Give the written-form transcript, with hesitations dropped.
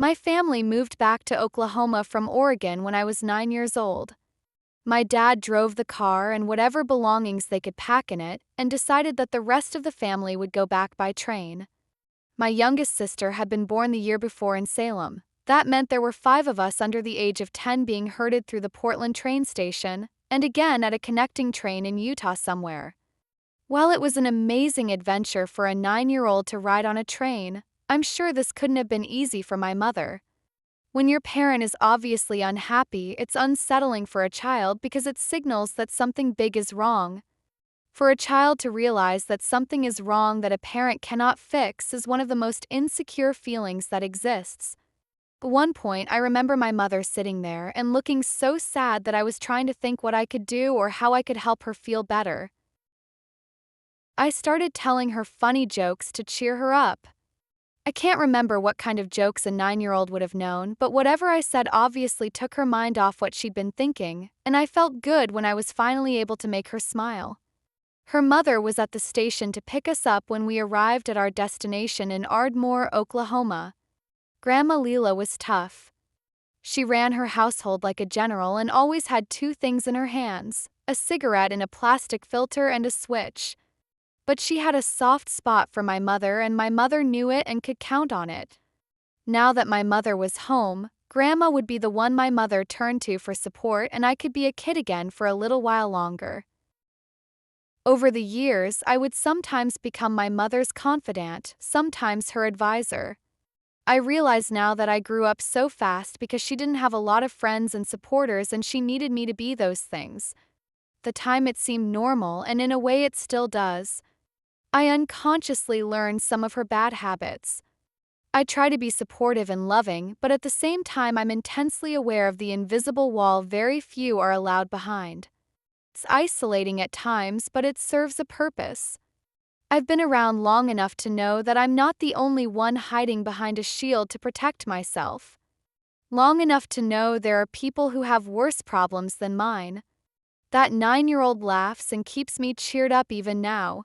My family moved back to Oklahoma from Oregon when I was 9 years old. My dad drove the car and whatever belongings they could pack in it, and decided that the rest of the family would go back by train. My youngest sister had been born the year before in Salem. That meant there were 5 of us under the age of 10 being herded through the Portland train station, and again at a connecting train in Utah somewhere. While it was an amazing adventure for a 9-year-old to ride on a train, I'm sure this couldn't have been easy for my mother. When your parent is obviously unhappy, it's unsettling for a child because it signals that something big is wrong. For a child to realize that something is wrong that a parent cannot fix is one of the most insecure feelings that exists. At one point, I remember my mother sitting there and looking so sad that I was trying to think what I could do or how I could help her feel better. I started telling her funny jokes to cheer her up. I can't remember what kind of jokes a 9-year-old would have known, but whatever I said obviously took her mind off what she'd been thinking, and I felt good when I was finally able to make her smile. Her mother was at the station to pick us up when we arrived at our destination in Ardmore, Oklahoma. Grandma Leela was tough. She ran her household like a general and always had 2 things in her hands: a cigarette in a plastic filter and a switch. But she had a soft spot for my mother, and my mother knew it and could count on it. Now that my mother was home, Grandma would be the one my mother turned to for support, and I could be a kid again for a little while longer. Over the years, I would sometimes become my mother's confidant, sometimes her advisor. I realize now that I grew up so fast because she didn't have a lot of friends and supporters, and she needed me to be those things. The time it seemed normal, and in a way it still does. I unconsciously learned some of her bad habits. I try to be supportive and loving, but at the same time I'm intensely aware of the invisible wall very few are allowed behind. It's isolating at times, but it serves a purpose. I've been around long enough to know that I'm not the only one hiding behind a shield to protect myself. Long enough to know there are people who have worse problems than mine. That 9-year-old laughs and keeps me cheered up even now.